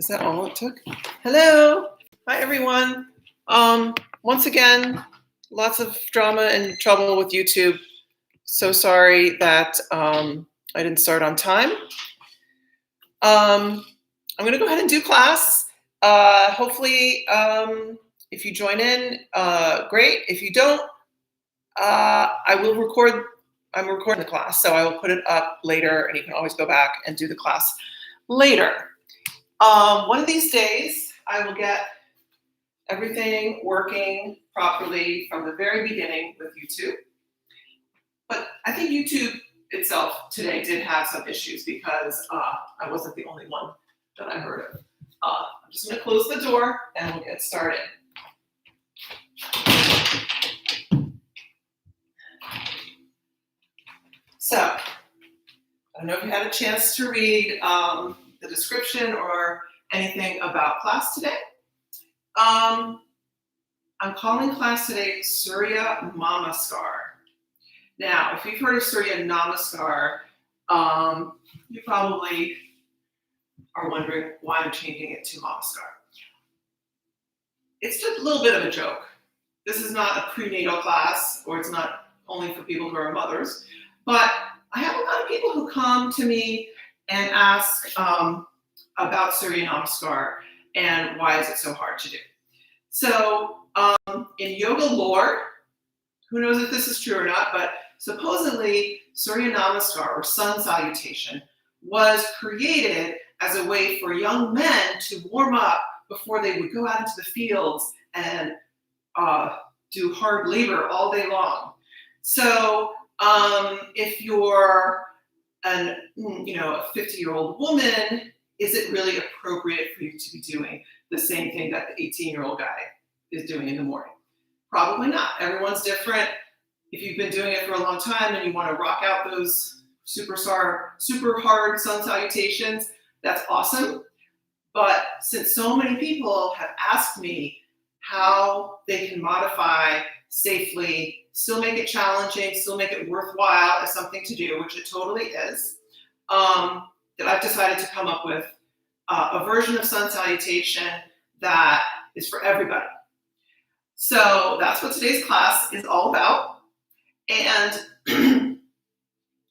Is that all it took? Hello. Hi, everyone. Once again, lots of drama and trouble with YouTube. So sorry that I didn't start on time. I'm going to go ahead and do class. Hopefully, if you join in, great. If you don't, I will record. I'm recording the class, so I will put it up later, and you can always go back and do the class later. One of these days, I will get everything working properly from the very beginning with YouTube. But I think YouTube itself today did have some issues because I wasn't the only one that I heard of. I'm just going to close the door and we'll get started. So, I don't know if you had a chance to read the description or anything about class today. I'm calling class today Surya Mamaskar. Now, if you've heard of Surya Mamaskar, you probably are wondering why I'm changing it to Mamaskar. It's just a little bit of a joke. This is not a prenatal class, or it's not only for people who are mothers, but I have a lot of people who come to me and ask about Surya Mamaskar and why is it so hard to do. So in yoga lore, who knows if this is true or not, but supposedly Surya Mamaskar, or sun salutation, was created as a way for young men to warm up before they would go out into the fields and do hard labor all day long. So if you're a 50-year-old woman, is it really appropriate for you to be doing the same thing that the 18-year-old guy is doing in the morning? Probably not. Everyone's different. If you've been doing it for a long time and you want to rock out those super hard sun salutations, that's awesome. But since so many people have asked me how they can modify safely, still make it challenging, still make it worthwhile as something to do, which it totally is, that I've decided to come up with a version of sun salutation that is for everybody. So that's what today's class is all about. And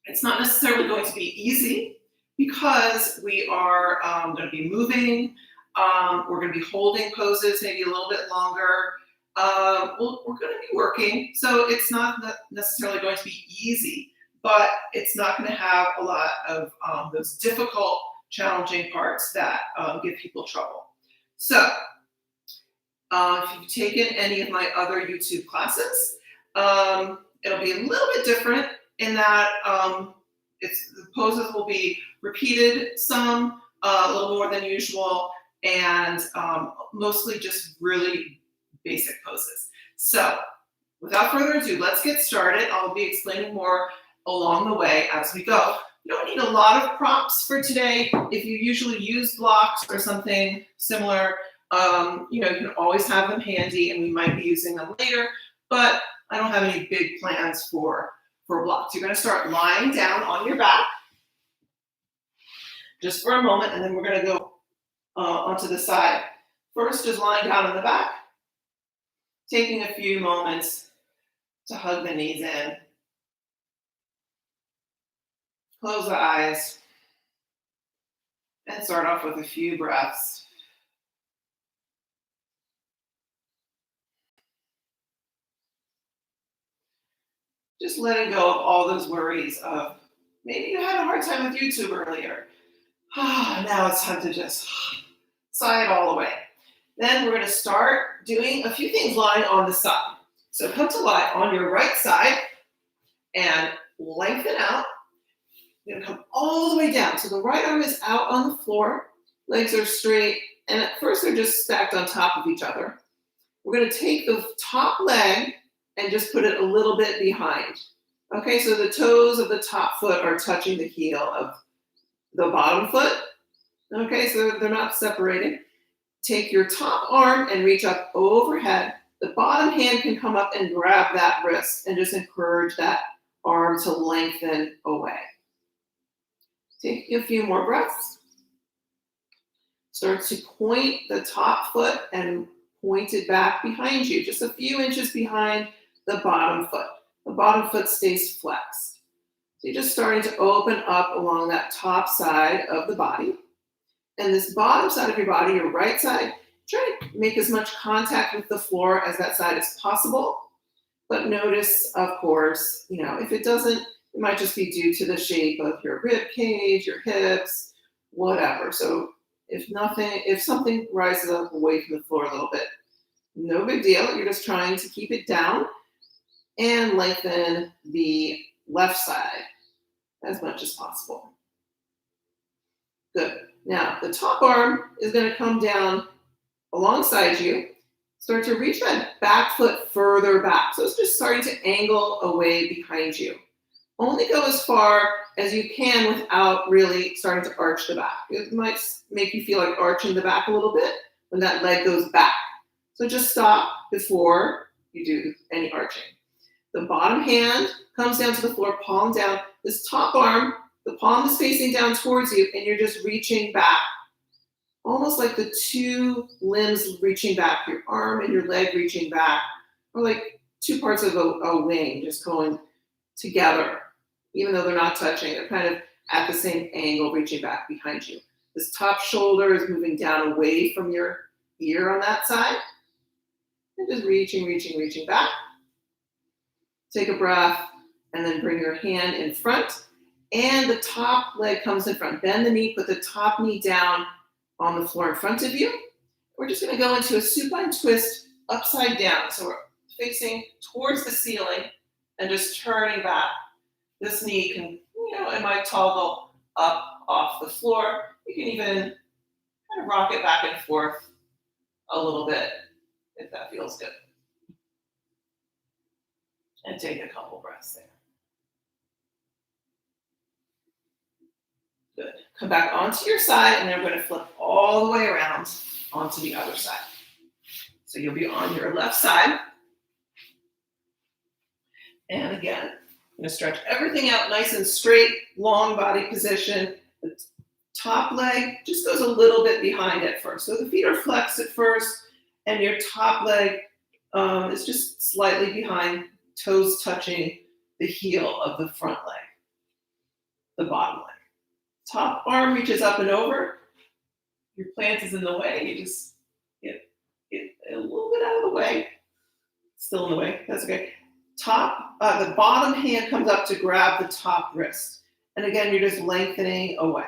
it's not necessarily going to be easy because we are going to be moving. We're going to be holding poses maybe a little bit longer. We're going to be working. So it's not necessarily going to be easy, but it's not going to have a lot of those difficult, challenging parts that give people trouble. So if you've taken any of my other YouTube classes, it'll be a little bit different in that the poses will be repeated some, a little more than usual, and mostly just really basic poses. So without further ado, let's get started. I'll be explaining more along the way as we go. You don't need a lot of prompts for today. If you usually use blocks or something similar, you can always have them handy, and we might be using them later, but I don't have any big plans for blocks. You're going to start lying down on your back just for a moment, and then we're going to go onto the side. First is lying down on the back, taking a few moments to hug the knees in. Close the eyes and start off with a few breaths. Just letting go of all those worries of maybe you had a hard time with YouTube earlier. Now it's time to just sigh it all away. Then we're going to start doing a few things lying on the side. So come to lie on your right side and lengthen out. You're going to come all the way down. So the right arm is out on the floor. Legs are straight. And at first they're just stacked on top of each other. We're going to take the top leg and just put it a little bit behind. Okay, so the toes of the top foot are touching the heel of the bottom foot. Okay, so they're not separated. Take your top arm and reach up overhead. The bottom hand can come up and grab that wrist and just encourage that arm to lengthen away. Take a few more breaths. Start to point the top foot and point it back behind you, just a few inches behind the bottom foot. The bottom foot stays flexed. So you're just starting to open up along that top side of the body. And this bottom side of your body, your right side, try to make as much contact with the floor as that side as possible. But notice, of course, if it doesn't, it might just be due to the shape of your rib cage, your hips, whatever. So if something rises up away from the floor a little bit, no big deal. You're just trying to keep it down and lengthen the left side as much as possible. Good. Now, the top arm is going to come down alongside you. Start to reach that back foot further back. So it's just starting to angle away behind you. Only go as far as you can without really starting to arch the back. It might make you feel like arching the back a little bit when that leg goes back. So just stop before you do any arching. The bottom hand comes down to the floor, palm down. This top arm, the palm is facing down towards you, and you're just reaching back. Almost like the two limbs reaching back, your arm and your leg reaching back, or like two parts of a wing just going together. Even though they're not touching, they're kind of at the same angle reaching back behind you. This top shoulder is moving down away from your ear on that side. And just reaching back. Take a breath, and then bring your hand in front. And the top leg comes in front. Bend the knee, put the top knee down on the floor in front of you. We're just going to go into a supine twist upside down. So we're facing towards the ceiling and just turning back. This knee can, it might toggle up off the floor. You can even kind of rock it back and forth a little bit if that feels good. And take a couple breaths there. Good. Come back onto your side, and then we're going to flip all the way around onto the other side. So you'll be on your left side. And again, I'm going to stretch everything out nice and straight, long body position. The top leg just goes a little bit behind at first. So the feet are flexed at first, and your top leg is just slightly behind, toes touching the heel of the front leg, the bottom leg. Top arm reaches up and over. Your plant is in the way. You just get a little bit out of the way. Still in the way. That's okay. The bottom hand comes up to grab the top wrist. And again, you're just lengthening away.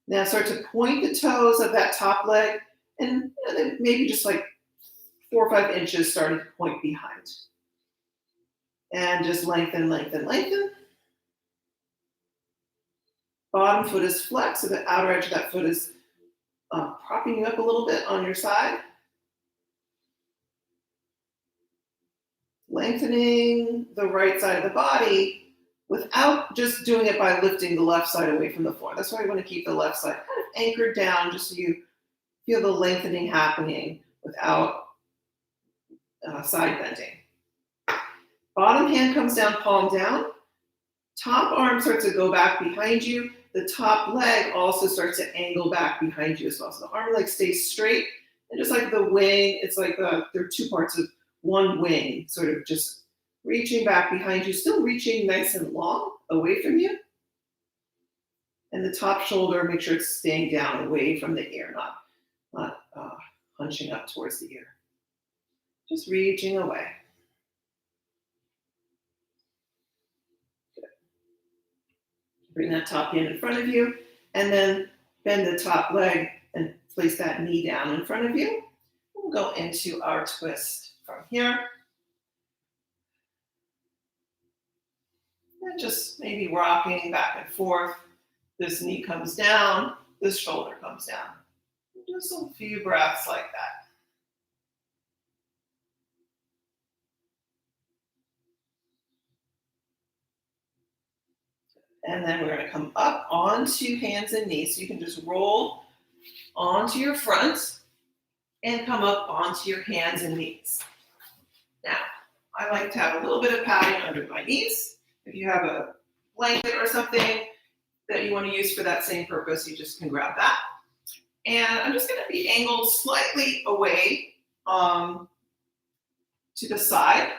Now start to point the toes of that top leg, and then maybe just like 4 or 5 inches starting to point behind. And just lengthen. Bottom foot is flexed, so the outer edge of that foot is propping you up a little bit on your side. Lengthening the right side of the body without just doing it by lifting the left side away from the floor. That's why you want to keep the left side kind of anchored down just so you feel the lengthening happening without side bending. Bottom hand comes down, palm down. Top arm starts to go back behind you. The top leg also starts to angle back behind you as well. So the arm leg stays straight. And just like the wing, it's like there are two parts of one wing, sort of just reaching back behind you, still reaching nice and long away from you. And the top shoulder, make sure it's staying down away from the ear, not hunching up towards the ear. Just reaching away. Bring that top hand in front of you, and then bend the top leg and place that knee down in front of you. We'll go into our twist from here. And just maybe rocking back and forth. This knee comes down, this shoulder comes down. Just a few breaths like that. And then we're going to come up onto hands and knees. So you can just roll onto your front and come up onto your hands and knees. Now, I like to have a little bit of padding under my knees. If you have a blanket or something that you want to use for that same purpose, you just can grab that. And I'm just going to be angled slightly away to the side.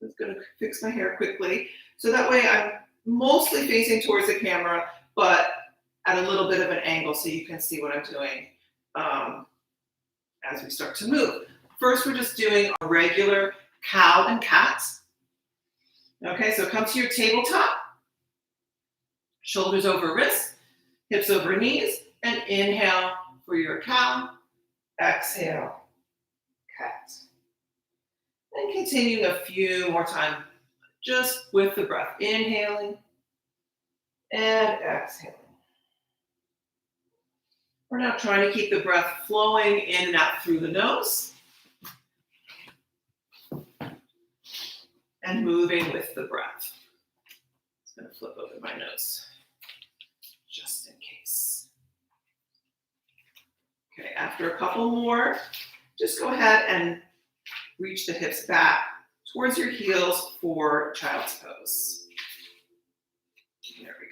I'm just going to fix my hair quickly. So that way I'm mostly facing towards the camera, but at a little bit of an angle so you can see what I'm doing as we start to move. First, we're just doing a regular cow and cat. Okay, so come to your tabletop, shoulders over wrists, hips over knees, and inhale for your cow, exhale, cat. And continuing a few more times, just with the breath, inhaling and exhaling. We're now trying to keep the breath flowing in and out through the nose and moving with the breath. I'm going to flip over my nose just in case. Okay, after a couple more, just go ahead and reach the hips back towards your heels for child's pose. There we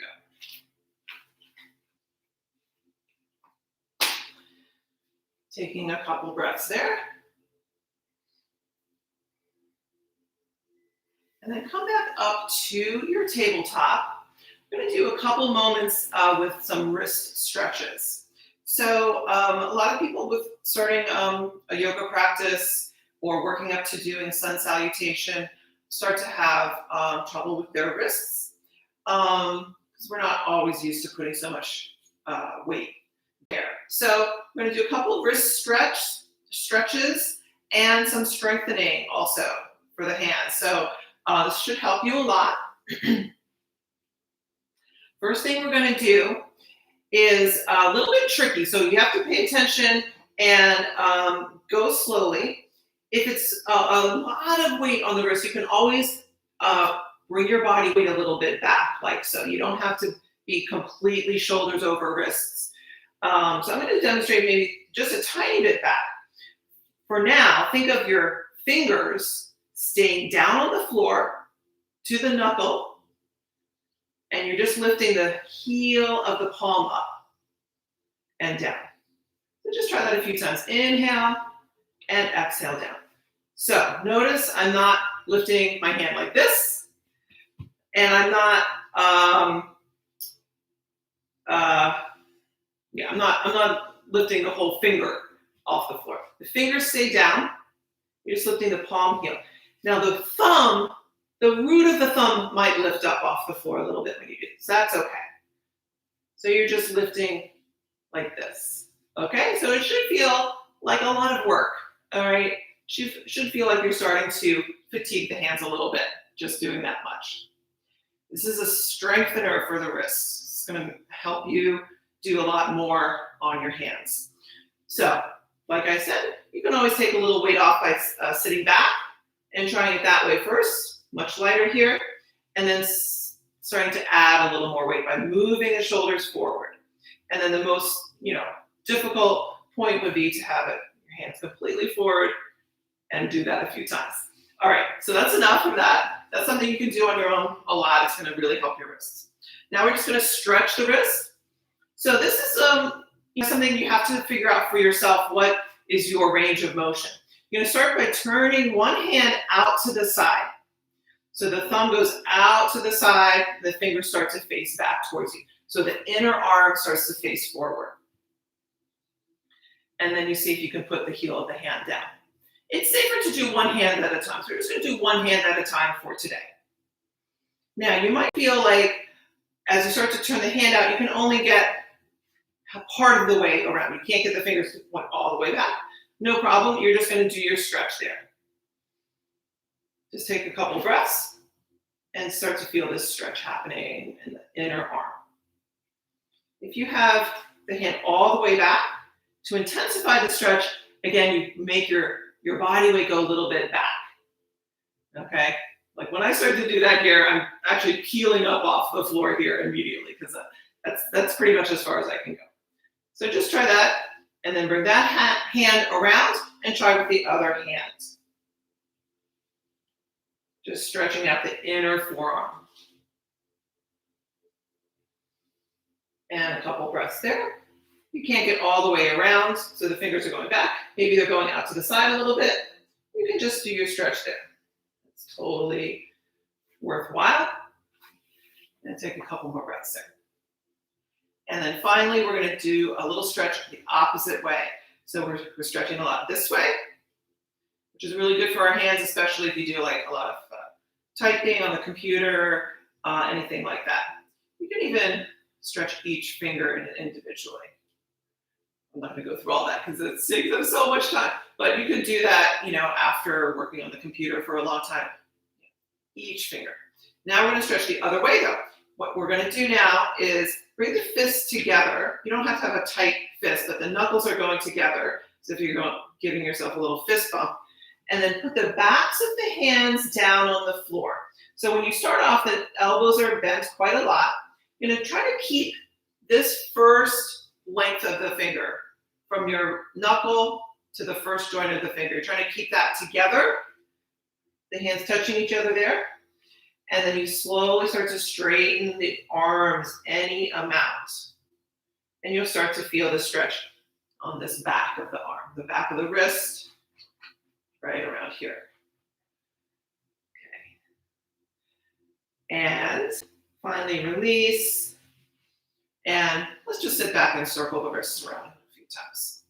go. Taking a couple breaths there. And then come back up to your tabletop. We're going to do a couple moments with some wrist stretches. So a lot of people with starting a yoga practice or working up to doing sun salutation start to have trouble with their wrists because we're not always used to putting so much weight there. So we're going to do a couple wrist stretches and some strengthening also for the hands. So this should help you a lot. First thing we're going to do is a little bit tricky, so you have to pay attention and go slowly. If it's a lot of weight on the wrist, you can always bring your body weight a little bit back, like so. You don't have to be completely shoulders over wrists. So I'm going to demonstrate maybe just a tiny bit back. For now, think of your fingers staying down on the floor to the knuckle, and you're just lifting the heel of the palm up and down. So just try that a few times. Inhale and exhale down. So notice I'm not lifting my hand like this, and I'm not, I'm not lifting the whole finger off the floor. The fingers stay down. You're just lifting the palm heel. Now the thumb, the root of the thumb might lift up off the floor a little bit when you do this. That's okay. So you're just lifting like this. Okay, so it should feel like a lot of work. All right, should feel like you're starting to fatigue the hands a little bit just doing that much. This is a strengthener for the wrists. It's going to help you do a lot more on your hands. So, like I said, you can always take a little weight off by sitting back and trying it that way first, much lighter here, and then starting to add a little more weight by moving the shoulders forward. And then the most, difficult point would be to have your hands completely forward and do that a few times. All right, so that's enough of that. That's something you can do on your own a lot. It's going to really help your wrists. Now we're just going to stretch the wrist. So this is something you have to figure out for yourself. What is your range of motion? You're going to start by turning one hand out to the side. So the thumb goes out to the side, the fingers start to face back towards you. So the inner arm starts to face forward. And then you see if you can put the heel of the hand down. It's safer to do one hand at a time. So we're just going to do one hand at a time for today. Now you might feel like as you start to turn the hand out, you can only get part of the way around. You can't get the fingers all the way back. No problem. You're just going to do your stretch there. Just take a couple breaths and start to feel this stretch happening in the inner arm. If you have the hand all the way back, to intensify the stretch, again, you make your body weight go a little bit back. Okay? Like when I start to do that here, I'm actually peeling up off the floor here immediately because that's pretty much as far as I can go. So just try that and then bring that hand around and try with the other hand. Just stretching out the inner forearm. And a couple breaths there. You can't get all the way around, so the fingers are going back. Maybe they're going out to the side a little bit. You can just do your stretch there. It's totally worthwhile. And take a couple more breaths there. And then finally, we're going to do a little stretch the opposite way. So we're stretching a lot this way, which is really good for our hands, especially if you do like a lot of typing on the computer, anything like that. You can even stretch each finger individually. I'm not going to go through all that because it takes up so much time. But you could do that, after working on the computer for a long time. Each finger. Now we're going to stretch the other way though. What we're going to do now is bring the fists together. You don't have to have a tight fist, but the knuckles are going together. So if you're giving yourself a little fist bump, and then put the backs of the hands down on the floor. So when you start off, the elbows are bent quite a lot. You're going to try to keep this first length of the finger from your knuckle to the first joint of the finger. You're trying to keep that together, the hands touching each other there. And then you slowly start to straighten the arms any amount. And you'll start to feel the stretch on this back of the arm, the back of the wrist, right around here. Okay. And finally release. And let's just sit back and circle the wrists around a few times.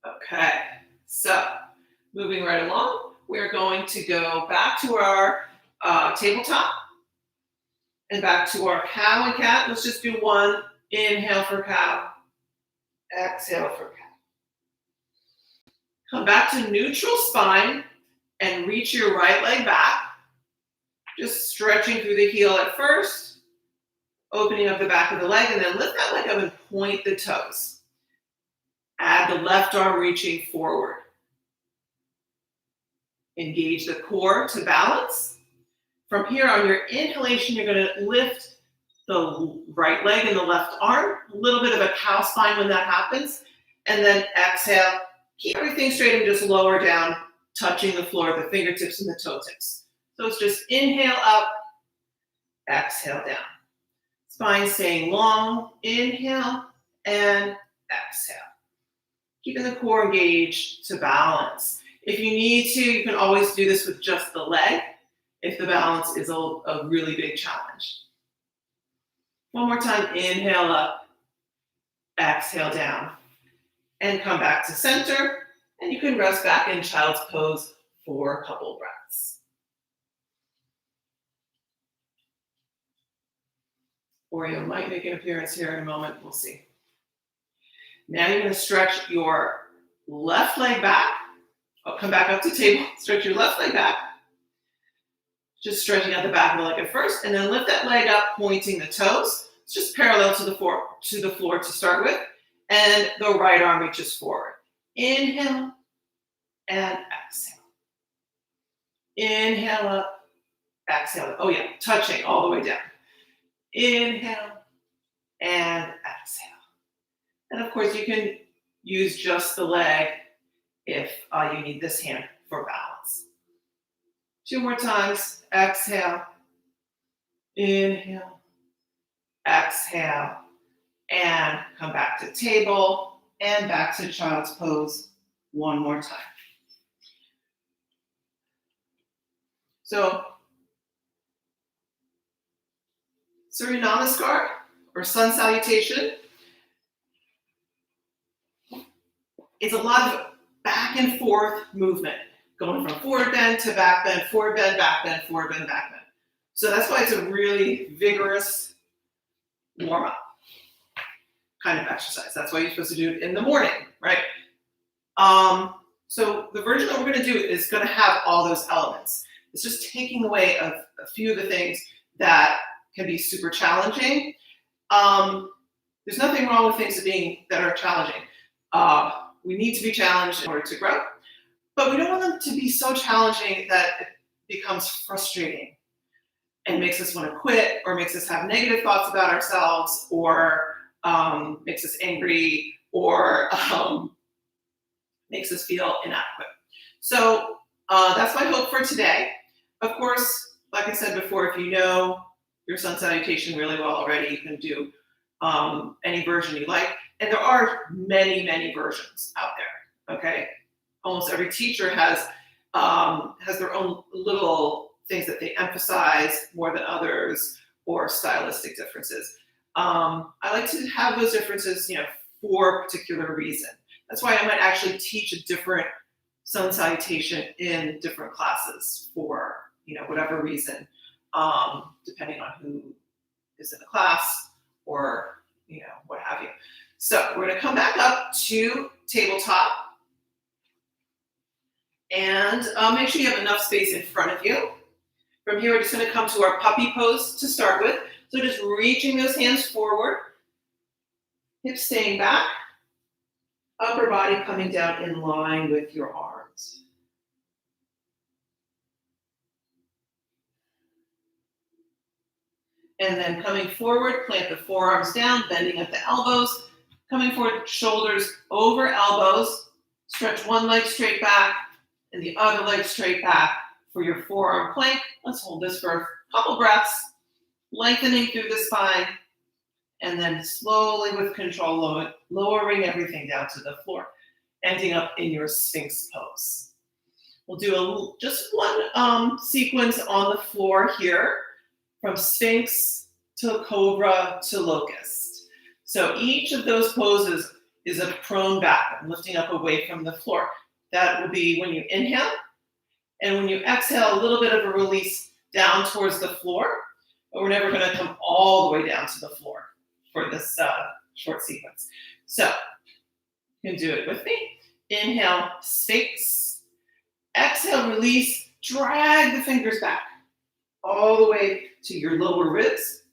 Okay, so moving right along. We're going to go back to our tabletop and back to our cow and cat. Let's just do one. Inhale for cow. Exhale for cat. Come back to neutral spine and reach your right leg back. Just stretching through the heel at first, opening up the back of the leg, and then lift that leg up and point the toes. Add the left arm reaching forward. Engage the core to balance. From here, on your inhalation, you're going to lift the right leg and the left arm. A little bit of a cow spine when that happens. And then exhale. Keep everything straight and just lower down, touching the floor, the fingertips and the toe tips. So it's just inhale up, exhale down. Spine staying long. Inhale and exhale. Keeping the core engaged to balance. If you need to, you can always do this with just the leg if the balance is a really big challenge. One more time, inhale up, exhale down, and come back to center. And you can rest back in child's pose for a couple breaths. Oreo might make an appearance here in a moment, we'll see. Now you're going to stretch your left leg back. I'll come back up to table, stretch your left leg back. Just stretching out the back of the leg at first, and then lift that leg up, pointing the toes. It's just parallel to the floor to start with, and the right arm reaches forward. Inhale and exhale. Inhale up, exhale. Oh yeah, touching all the way down. Inhale and exhale. And of course, you can use just the leg if you need this hand for balance. 2 more times. Exhale. Inhale. Exhale. And come back to table and back to child's pose one more time. So, Surya Mamaskar or sun salutation is a lot of back and forth movement, going from forward bend to back bend, forward bend, back bend, forward bend, back bend. So that's why it's a really vigorous warm-up kind of exercise. That's why you're supposed to do it in the morning, right? So the version that we're going to do is going to have all those elements. It's just taking away a few of the things that can be super challenging. There's nothing wrong with things that are challenging. We need to be challenged in order to grow, but we don't want them to be so challenging that it becomes frustrating and makes us want to quit, or makes us have negative thoughts about ourselves, or makes us angry, or makes us feel inadequate. So that's my hope for today. Of course, like I said before, if you know your sun salutation really well already, you can do any version you like. And there are many, many versions out there, okay? Almost every teacher has their own little things that they emphasize more than others, or stylistic differences. I like to have those differences, for a particular reason. That's why I might actually teach a different sun salutation in different classes for, whatever reason, depending on who is in the class or, what have you. So we're going to come back up to tabletop, and make sure you have enough space in front of you. From here, we're just going to come to our puppy pose to start with. So just reaching those hands forward, hips staying back, upper body coming down in line with your arms. And then coming forward, plant the forearms down, bending at the elbows, coming forward, shoulders over elbows, stretch one leg straight back and the other leg straight back for your forearm plank. Let's hold this for a couple breaths, lengthening through the spine, and then slowly with control, lowering everything down to the floor, ending up in your Sphinx pose. We'll do just one sequence on the floor here, from Sphinx to Cobra to Locust. So each of those poses is a prone back, lifting up away from the floor. That will be when you inhale, and when you exhale, a little bit of a release down towards the floor, but we're never going to come all the way down to the floor for this short sequence. So you can do it with me. Inhale, Sphinx. Exhale, release. Drag the fingers back all the way to your lower ribs.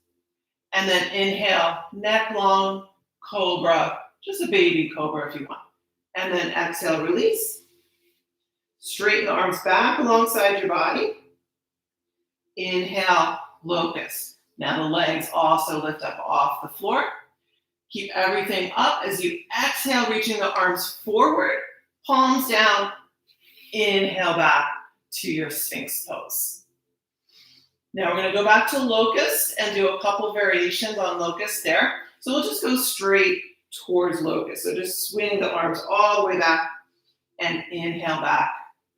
And then inhale, neck long, cobra, just a baby cobra if you want. And then exhale, release. Straighten the arms back alongside your body. Inhale, locust. Now the legs also lift up off the floor. Keep everything up as you exhale, reaching the arms forward, palms down. Inhale back to your Sphinx pose. Now we're going to go back to locust and do a couple variations on locust there. So we'll just go straight towards locust. So just swing the arms all the way back and inhale back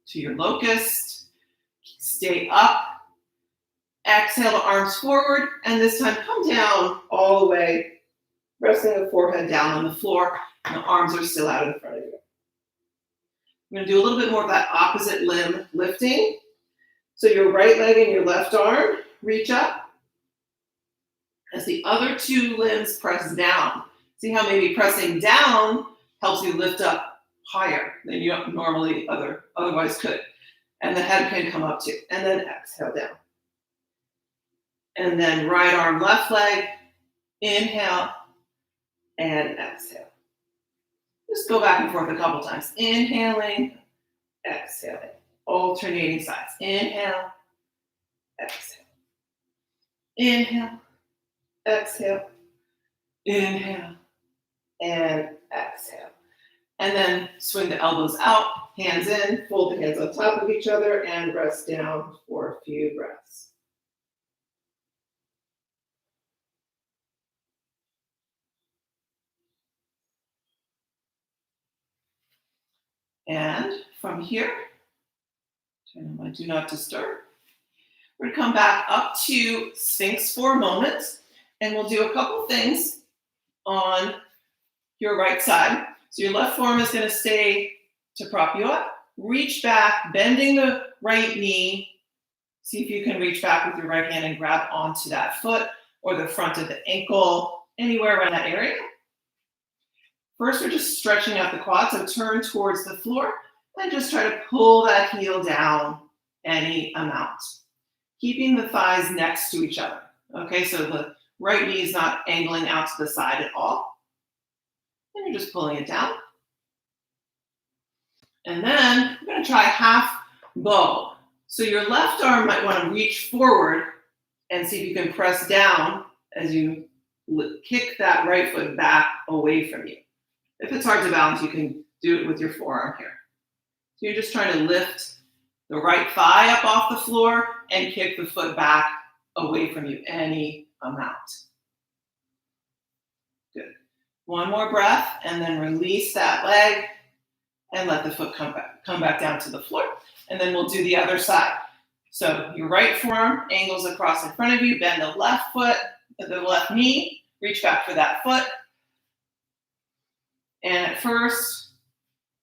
to your locust. Stay up. Exhale the arms forward, and this time come down all the way, resting the forehead down on the floor, and the arms are still out in front of you. I'm going to do a little bit more of that opposite limb lifting. So your right leg and your left arm reach up as the other two limbs press down. See how maybe pressing down helps you lift up higher than you normally otherwise could. And the head can come up too. And then exhale down. And then right arm, left leg, inhale and exhale. Just go back and forth a couple times. Inhaling, exhaling. Alternating sides. Inhale, exhale. Inhale, exhale. Inhale, and exhale. And then swing the elbows out, hands in, fold the hands on top of each other, and rest down for a few breaths. And from here, turn on my do not disturb. We're going to come back up to Sphinx for a moment, and we'll do a couple things on your right side. So your left forearm is going to stay to prop you up. Reach back, bending the right knee. See if you can reach back with your right hand and grab onto that foot or the front of the ankle, anywhere around that area. First, we're just stretching out the quad, so turn towards the floor and just try to pull that heel down any amount. Keeping the thighs next to each other. Okay, so the right knee is not angling out to the side at all. And you're just pulling it down. And then we're going to try half bow. So your left arm might want to reach forward and see if you can press down as you kick that right foot back away from you. If it's hard to balance, you can do it with your forearm here. So you're just trying to lift the right thigh up off the floor and kick the foot back away from you any amount. Good. One more breath, and then release that leg, and let the foot come back down to the floor. And then we'll do the other side. So your right forearm angles across in front of you, bend the left foot, the left knee, reach back for that foot. And at first,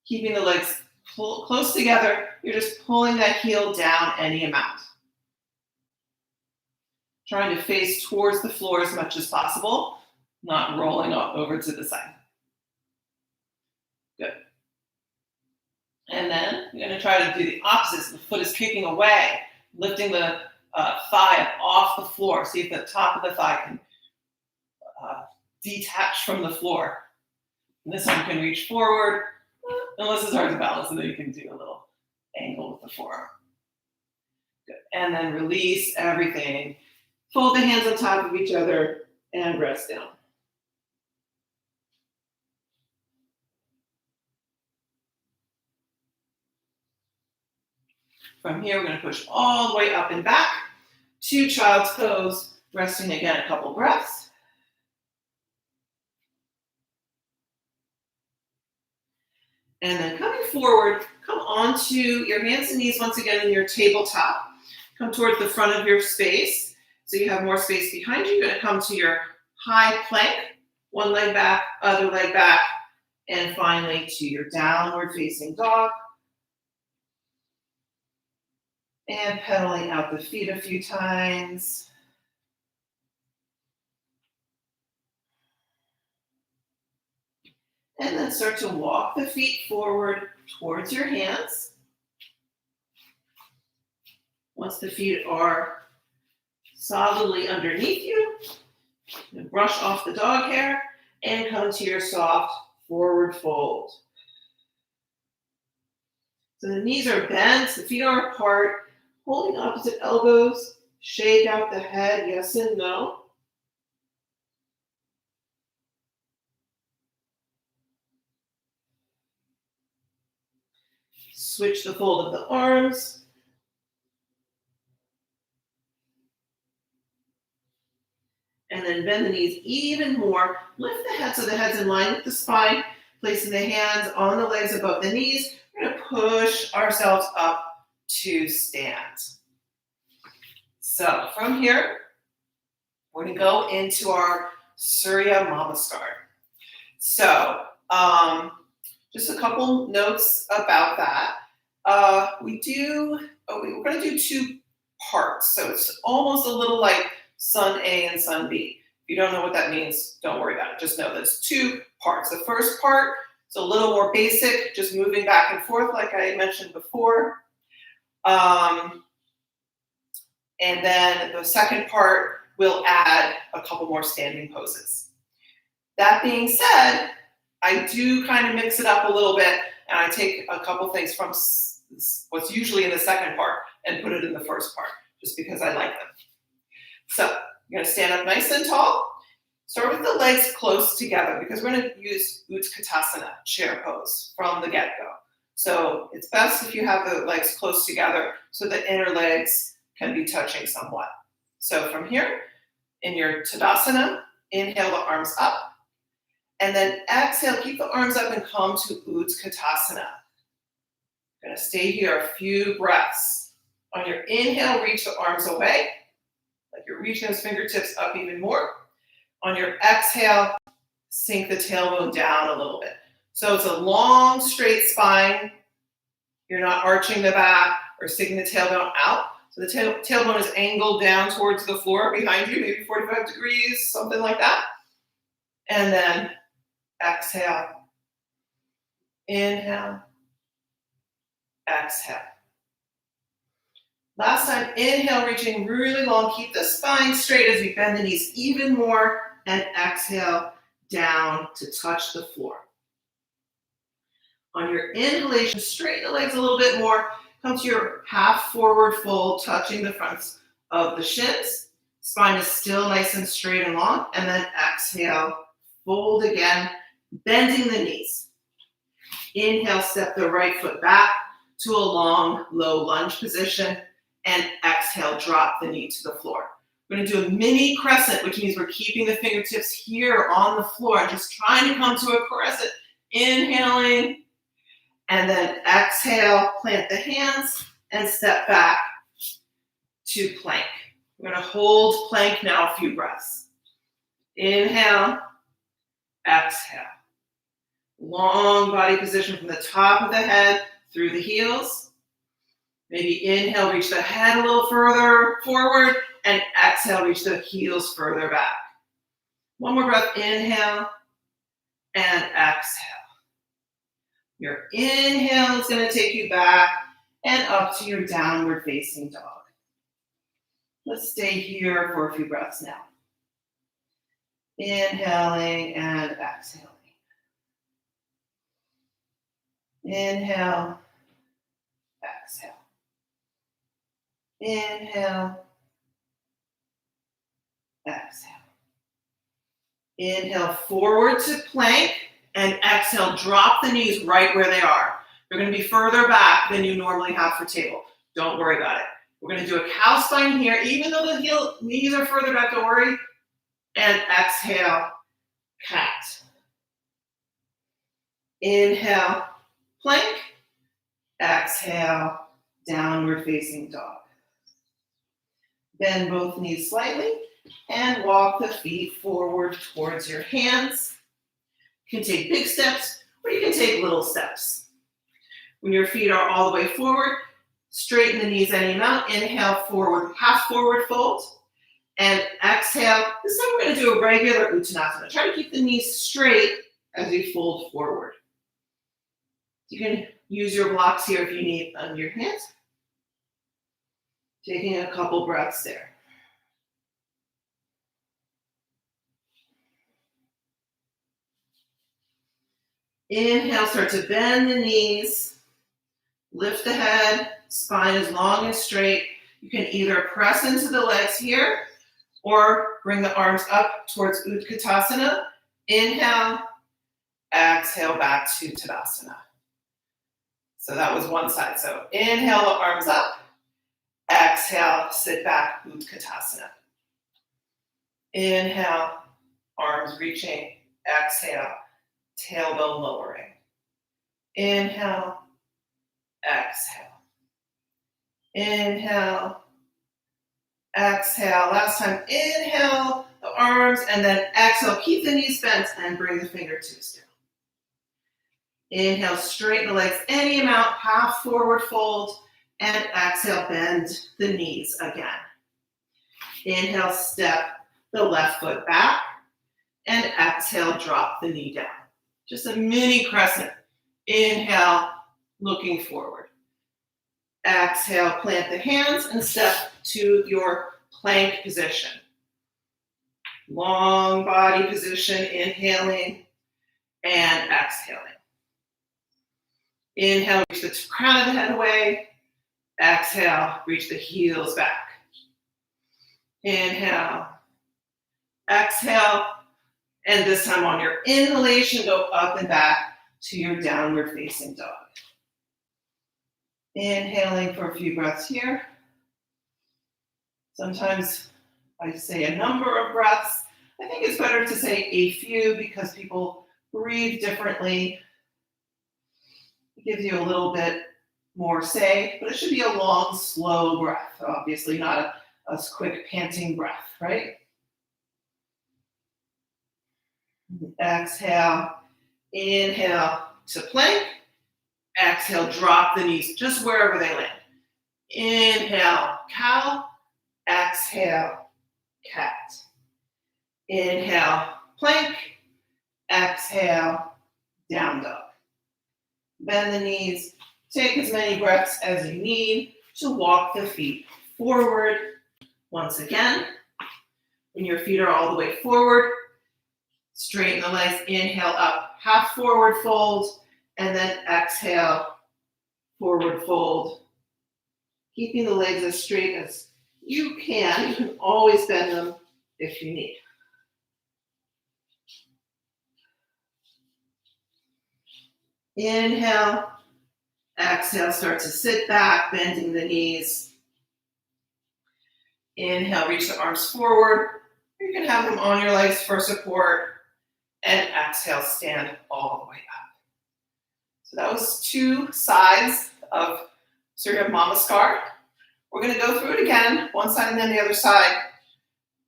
keeping the legs close together, you're just pulling that heel down any amount. Trying to face towards the floor as much as possible, not rolling over to the side. Good. And then you're going to try to do the opposite. So the foot is kicking away, lifting the thigh off the floor. See if the top of the thigh can detach from the floor. And this one can reach forward, unless it's hard to balance, and then you can do a little angle with the forearm. Good. And then release everything. Fold the hands on top of each other and rest down. From here, we're going to push all the way up and back to child's pose, resting again a couple breaths. And then coming forward, come onto your hands and knees once again in your tabletop. Come towards the front of your space so you have more space behind you. You're going to come to your high plank, one leg back, other leg back, and finally to your downward facing dog. And pedaling out the feet a few times. And then start to walk the feet forward towards your hands. Once the feet are solidly underneath you, brush off the dog hair and come to your soft forward fold. So the knees are bent, the feet are apart, holding opposite elbows, shake out the head, yes and no. Switch the fold of the arms. And then bend the knees even more. Lift the head so the head's in line with the spine. Placing the hands on the legs above the knees. We're going to push ourselves up to stand. So from here, we're going to go into our Surya Mamaskar. So just a couple notes about that. We're going to do two parts. So it's almost a little like Sun A and Sun B. If you don't know what that means, don't worry about it. Just know there's two parts. The first part is a little more basic, just moving back and forth like I mentioned before. And then the second part will add a couple more standing poses. That being said, I do kind of mix it up a little bit, and I take a couple things from what's usually in the second part and put it in the first part, just because I like them. So you're going to stand up nice and tall. Start with the legs close together because we're going to use Utkatasana, chair pose, from the get-go. So it's best if you have the legs close together so the inner legs can be touching somewhat. So from here, in your Tadasana, inhale the arms up. And then exhale, keep the arms up and come to Utkatasana. You're going to stay here a few breaths. On your inhale, reach the arms away. Like you're reaching those fingertips up even more. On your exhale, sink the tailbone down a little bit. So it's a long, straight spine. You're not arching the back or sticking the tailbone out. So the tailbone is angled down towards the floor behind you, maybe 45 degrees, something like that. And then exhale. Inhale. Exhale. Last time, inhale, reaching really long. Keep the spine straight as we bend the knees even more. And exhale down to touch the floor. On your inhalation, straighten the legs a little bit more. Come to your half forward fold, touching the fronts of the shins. Spine is still nice and straight and long. And then exhale, fold again, bending the knees. Inhale, step the right foot back to a long, low lunge position. And exhale, drop the knee to the floor. We're going to do a mini crescent, which means we're keeping the fingertips here on the floor, just trying to come to a crescent. Inhaling, and then exhale, plant the hands, and step back to plank. We're going to hold plank now a few breaths. Inhale, exhale. Long body position from the top of the head through the heels. Maybe inhale, reach the head a little further forward, and exhale, reach the heels further back. One more breath, inhale, and exhale. Your inhale is going to take you back and up to your downward facing dog. Let's stay here for a few breaths now. Inhaling and exhaling. Inhale, exhale. Inhale, exhale. Inhale forward to plank, and exhale, drop the knees right where they are. They're going to be further back than you normally have for table. Don't worry about it. We're going to do a cow spine here, even though the knees are further back, don't worry. And exhale, cat. Inhale, plank. Exhale, downward facing dog. Bend both knees slightly and walk the feet forward towards your hands. You can take big steps or you can take little steps. When your feet are all the way forward, straighten the knees any amount. Inhale, forward, half forward fold. And exhale. This time we're going to do a regular Uttanasana. Try to keep the knees straight as you fold forward. You can use your blocks here if you need on your hands. Taking a couple breaths there. Inhale, start to bend the knees. Lift the head, spine is long and straight. You can either press into the legs here or bring the arms up towards Utkatasana. Inhale, exhale back to Tadasana. So that was one side. So inhale, the arms up. Exhale, sit back, Utkatasana. Inhale, arms reaching. Exhale, tailbone lowering. Inhale, exhale. Inhale, exhale. Last time, inhale the arms and then exhale. Keep the knees bent and bring the fingertips down. Inhale, straighten the legs any amount, half forward fold, and exhale, bend the knees again. Inhale, step the left foot back, and exhale, drop the knee down. Just a mini crescent. Inhale, looking forward. Exhale, plant the hands and step to your plank position. Long body position, inhaling and exhaling. Inhale, reach the crown of the head away. Exhale, reach the heels back. Inhale, exhale, and this time on your inhalation, go up and back to your downward facing dog. Inhaling for a few breaths here. Sometimes I say a number of breaths. I think it's better to say a few because people breathe differently. It gives you a little bit more say, but it should be a long, slow breath. Obviously not a quick panting breath, right? Exhale, inhale to plank. Exhale, drop the knees just wherever they land. Inhale, cow. Exhale, cat. Inhale, plank. Exhale, down dog. Bend the knees. Take as many breaths as you need to walk the feet forward. Once again, when your feet are all the way forward, straighten the legs. Inhale up, half forward fold, and then exhale, forward fold. Keeping the legs as straight as you can. You can always bend them if you need. Inhale, exhale, start to sit back, bending the knees. Inhale, reach the arms forward. You can have them on your legs for support. And exhale, stand all the way up. So that was 2 sides of Surya Mamaskar. We're going to go through it again, one side and then the other side,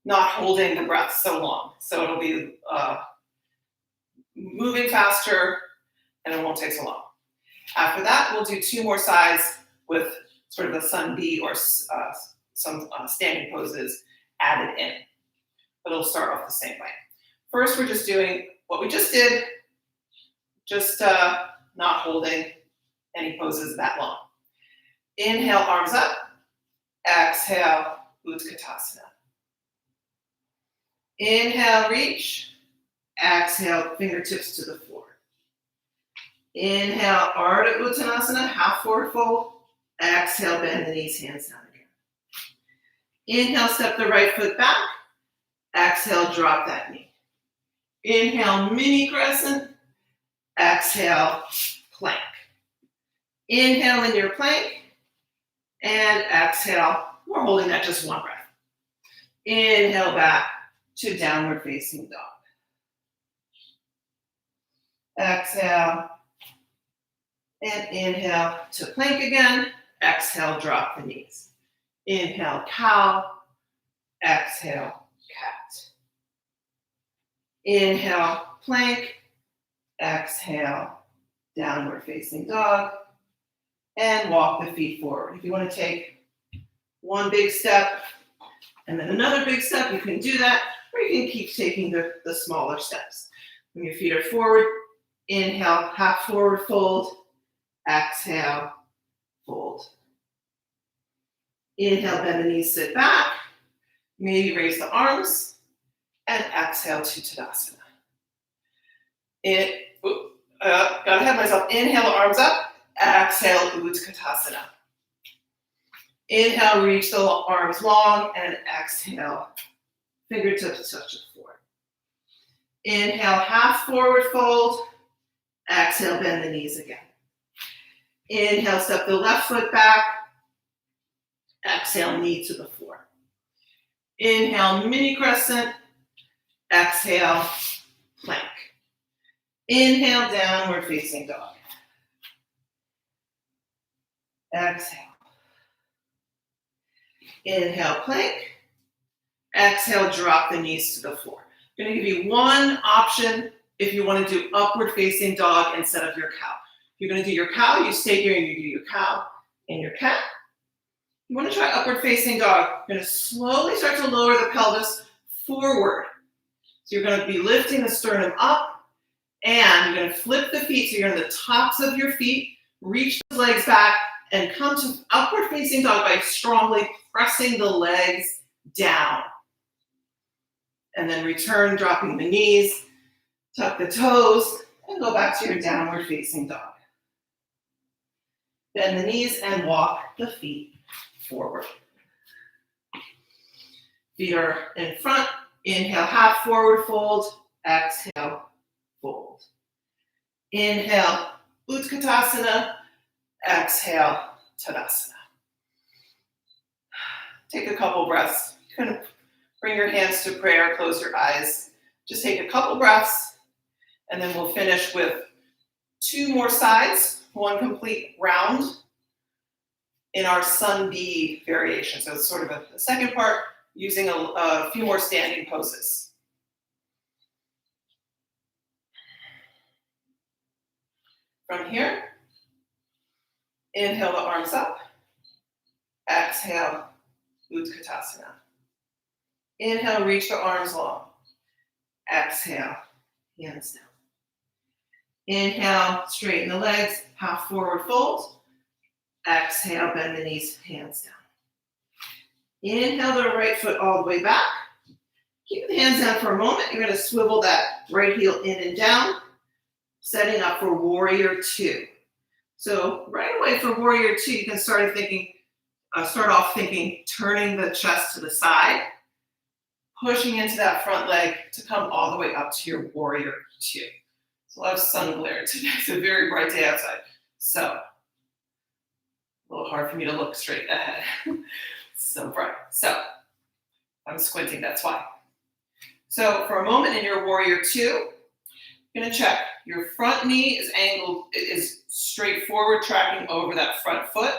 not holding the breath so long. So it'll be moving faster and it won't take so long. After that, we'll do 2 more sides with sort of a sun B or some standing poses added in. But it'll start off the same way. First, we're just doing what we just did, just not holding any poses that long. Inhale, arms up. Exhale, Utkatasana. Inhale, reach. Exhale, fingertips to the floor. Inhale, Ardha Uttanasana, half forward fold. Exhale, bend the knees, hands down again. Inhale, step the right foot back. Exhale, drop that knee. Inhale, mini crescent. Exhale, plank. Inhale in your plank. And exhale, we're holding that just one breath. Inhale back to downward facing dog. Exhale. And inhale to plank again. Exhale, drop the knees. Inhale, cow. Exhale, cat. Inhale, plank. Exhale, downward facing dog. And walk the feet forward. If you want to take one big step and then another big step, you can do that, or you can keep taking the smaller steps. When your feet are forward, inhale, half forward fold. Exhale, fold. Inhale, bend the knees, sit back. Maybe raise the arms. And exhale to Tadasana. Gotta have myself. Inhale, arms up. Exhale, Utkatasana. Inhale, reach the arms long. And exhale, fingertips touch the floor. Inhale, half forward fold. Exhale, bend the knees again. Inhale, step the left foot back. Exhale, knee to the floor. Inhale, mini crescent. Exhale, plank. Inhale, downward facing dog. Exhale. Inhale, plank. Exhale, drop the knees to the floor. I'm going to give you one option if you want to do upward facing dog instead of your cow. If you're going to do your cow, you stay here and you do your cow and your cat. You want to try upward facing dog. You're going to slowly start to lower the pelvis forward. So you're going to be lifting the sternum up and you're going to flip the feet. So you're on the tops of your feet, reach the legs back and come to upward facing dog by strongly pressing the legs down. And then return, dropping the knees, tuck the toes, and go back to your downward facing dog. Bend the knees and walk the feet forward. Feet are in front. Inhale, half forward fold. Exhale, fold. Inhale, Utkatasana. Exhale, Tadasana. Take a couple breaths. You can bring your hands to prayer, close your eyes. Just take a couple breaths, and then we'll finish with 2 more sides, one complete round in our sun B variation. So it's sort of the second part, using a few more standing poses. From here, inhale the arms up. Exhale, Utkatasana. Inhale, reach the arms long. Exhale, hands down. Inhale, straighten the legs, half forward fold. Exhale, bend the knees, hands down. Inhale the right foot all the way back. Keep the hands down for a moment. You're going to swivel that right heel in and down, setting up for warrior 2. So right away for warrior 2, you can start off thinking, turning the chest to the side, pushing into that front leg to come all the way up to your warrior 2. It's a lot of sun glare today. It's a very bright day outside. So a little hard for me to look straight ahead. So bright. So I'm squinting, that's why. So for a moment in your warrior two, you're gonna check. Your front knee is angled, it is straight forward, tracking over that front foot.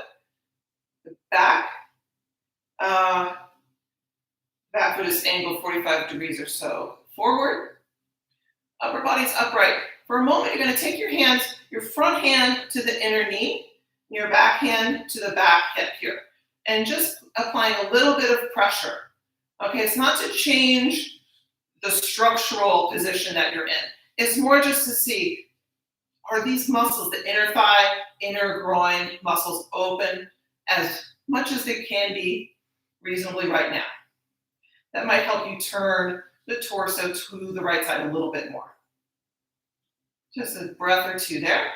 The back foot is angled 45 degrees or so forward. Upper body's upright. For a moment, you're gonna take your hands, your front hand to the inner knee, your back hand to the back hip here, and just applying a little bit of pressure. Okay, it's not to change the structural position that you're in. It's more just to see, are these muscles, the inner thigh, inner groin muscles open as much as they can be reasonably right now? That might help you turn the torso to the right side a little bit more. Just a breath or two there.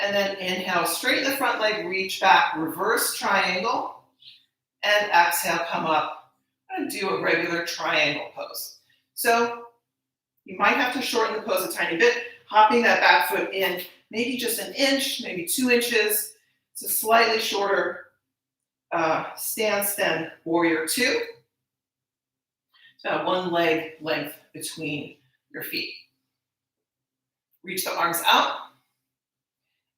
And then inhale, straighten the front leg, reach back, reverse triangle, and exhale, come up and do a regular triangle pose. So you might have to shorten the pose a tiny bit, hopping that back foot in, maybe just an inch, maybe 2 inches. It's a slightly shorter stance than warrior two. So one leg length between your feet. Reach the arms out.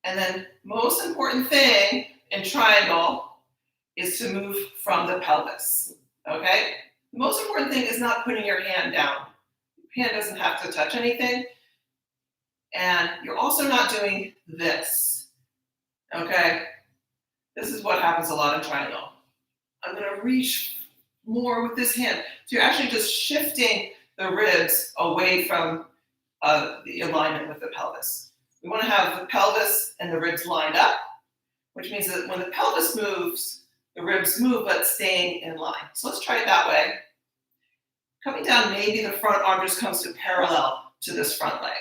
And then most important thing in triangle is to move from the pelvis, okay? The most important thing is not putting your hand down. Your hand doesn't have to touch anything. And you're also not doing this, okay? This is what happens a lot in triangle. I'm gonna reach more with this hand. So you're actually just shifting the ribs away from the alignment with the pelvis. We want to have the pelvis and the ribs lined up, which means that when the pelvis moves, the ribs move, but staying in line. So let's try it that way. Coming down, maybe the front arm just comes to parallel to this front leg.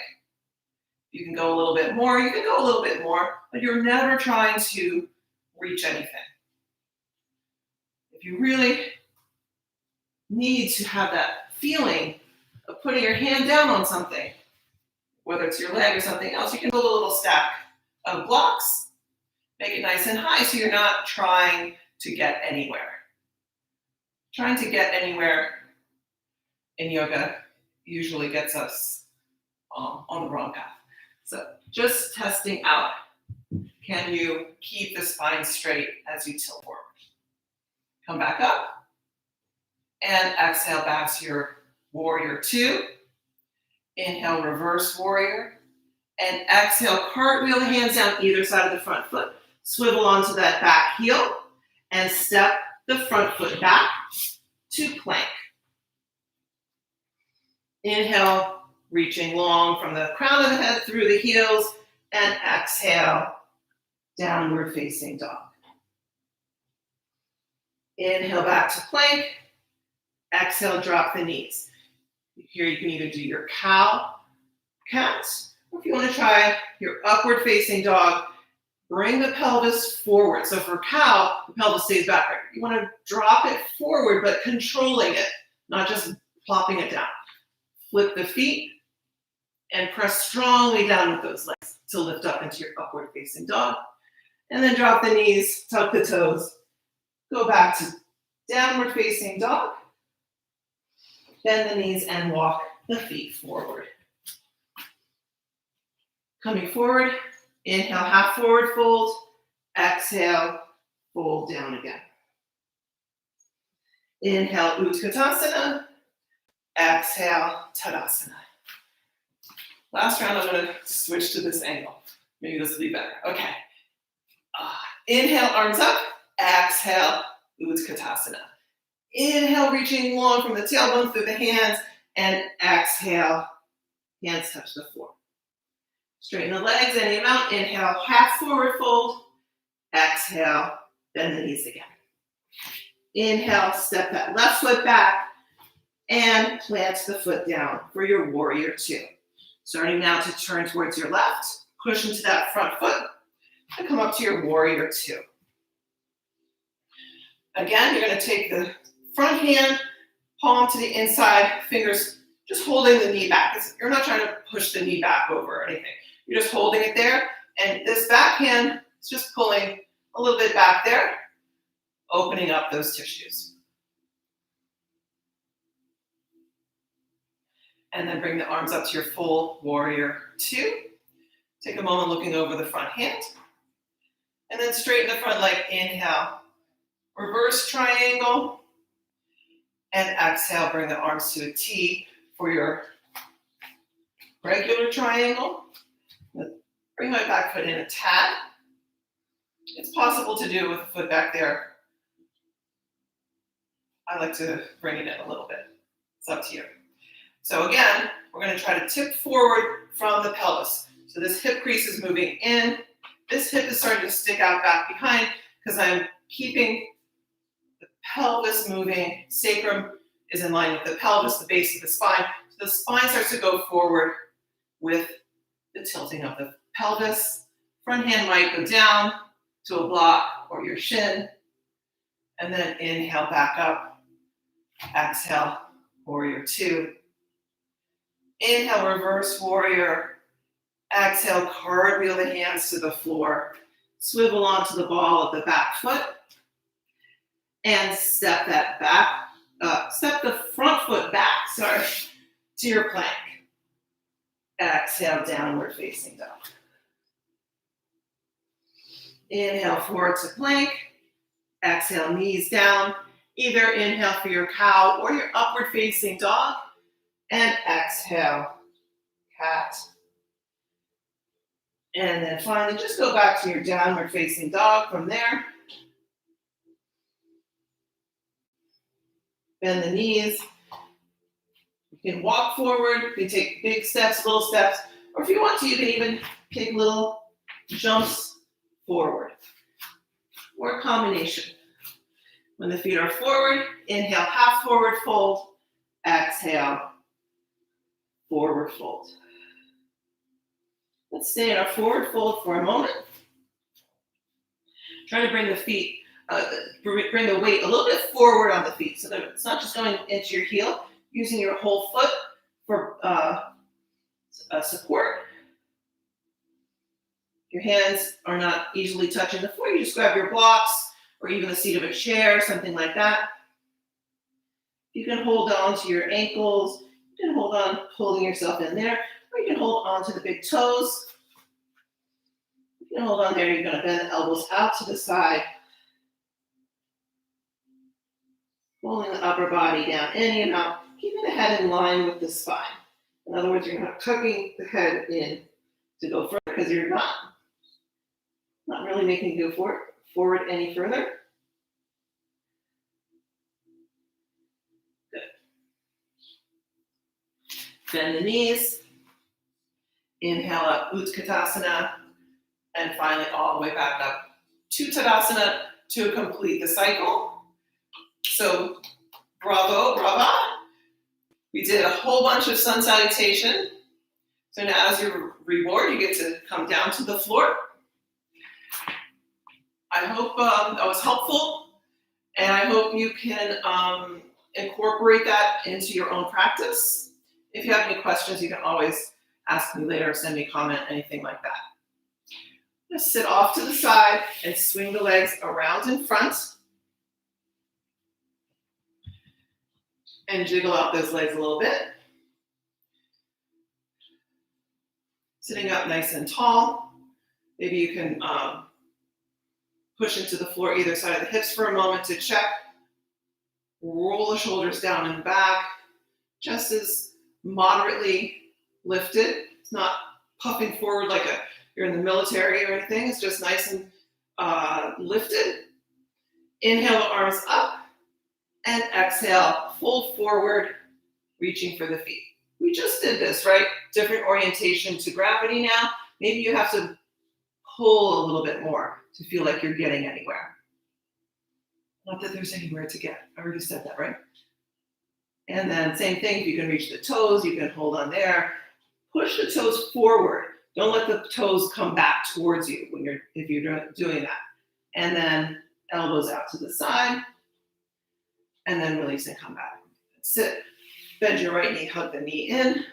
You can go a little bit more, you can go a little bit more, but you're never trying to reach anything. If you really need to have that feeling of putting your hand down on something, whether it's your leg or something else, you can build a little stack of blocks, make it nice and high so you're not trying to get anywhere. Trying to get anywhere in yoga usually gets us on the wrong path. So just testing out, can you keep the spine straight as you tilt forward? Come back up and exhale back to your warrior two. Inhale, reverse warrior, and exhale, cartwheel the hands down either side of the front foot. Swivel onto that back heel and step the front foot back to plank. Inhale, reaching long from the crown of the head through the heels, and exhale, downward facing dog. Inhale back to plank, exhale, drop the knees. Here you can either do your cow, cat, or if you want to try your upward facing dog, bring the pelvis forward. So for cow, the pelvis stays back. Right? You want to drop it forward, but controlling it, not just plopping it down. Flip the feet and press strongly down with those legs to lift up into your upward facing dog. And then drop the knees, tuck the toes, go back to downward facing dog. Bend the knees and walk the feet forward. Coming forward, inhale, half forward fold. Exhale, fold down again. Inhale, Utkatasana. Exhale, Tadasana. Last round, I'm going to switch to this angle. Maybe this will be better. Okay. Inhale, arms up. Exhale, Utkatasana. Inhale, reaching long from the tailbone through the hands, and exhale, hands touch the floor. Straighten the legs any amount. Inhale, half forward fold. Exhale, bend the knees again. Inhale, step that left foot back, and plant the foot down for your warrior two. Starting now to turn towards your left, push into that front foot, and come up to your warrior two. Again, you're going to take the front hand, palm to the inside, fingers just holding the knee back. You're not trying to push the knee back over or anything. You're just holding it there. And this back hand is just pulling a little bit back there. opening up those tissues. And then bring the arms up to your full warrior two. Take a moment looking over the front hand. And then straighten the front leg, inhale. Reverse triangle. And exhale, bring the arms to a T for your regular triangle. Bring my back foot in a tad. It's possible to do with the foot back there. I like to bring it in a little bit. It's up to you. So again, we're going to try to tip forward from the pelvis. So this hip crease is moving in. This hip is starting to stick out back behind because I'm keeping the pelvis moving. Sacrum is in line with the pelvis, the base of the spine. So the spine starts to go forward with the tilting of the pelvis. Front hand might go down to a block or your shin. And then inhale back up. Exhale, warrior two. Inhale, reverse warrior. Exhale, cartwheel the hands to the floor. Swivel onto the ball of the back foot. And step that back, step the front foot back, to your plank. Exhale, downward facing dog. Inhale, forward to plank. Exhale, knees down. Either inhale for your cow or your upward facing dog. And exhale, cat. And then finally, just go back to your downward facing dog from there. Bend the knees. You can walk forward, you can take big steps, little steps, or if you want to, you can even take little jumps forward, or a combination. When the feet are forward, inhale, half forward fold, exhale, forward fold. Let's stay in our forward fold for a moment. Try to bring the feet, bring the weight a little bit forward on the feet so that it's not just going into your heel, using your whole foot for support. Your hands are not easily touching the floor. You just grab your blocks or even the seat of a chair, something like that. You can hold on to your ankles. You can hold on, holding yourself in there, or you can hold on to the big toes. You can hold on there. You're going to bend the elbows out to the side. Pulling the upper body down in and out, keeping the head in line with the spine. In other words, you're not tucking the head in to go further because you're not really making it go forward any further. Good. Bend the knees. Inhale up, Utkatasana. And finally, all the way back up to Tadasana to complete the cycle. So, bravo, brava. We did a whole bunch of sun salutation. So now as your reward, you get to come down to the floor. I hope that was helpful. And I hope you can incorporate that into your own practice. If you have any questions, you can always ask me later, send me a comment, anything like that. Just sit off to the side and swing the legs around in front. And jiggle out those legs a little bit. Sitting up nice and tall. Maybe you can push into the floor either side of the hips for a moment to check. Roll the shoulders down and back. Just as moderately lifted. It's not puffing forward like you're in the military or anything. It's just nice and lifted. Inhale, arms up. And exhale, fold forward, reaching for the feet. We just did this, right? Different orientation to gravity now. Maybe you have to pull a little bit more to feel like you're getting anywhere. Not that there's anywhere to get. I already said that, right? And then same thing, if you can reach the toes, you can hold on there. Push the toes forward. Don't let the toes come back towards you if you're doing that. And then elbows out to the side. And then release and come back. Sit, bend your right knee, hug the knee in.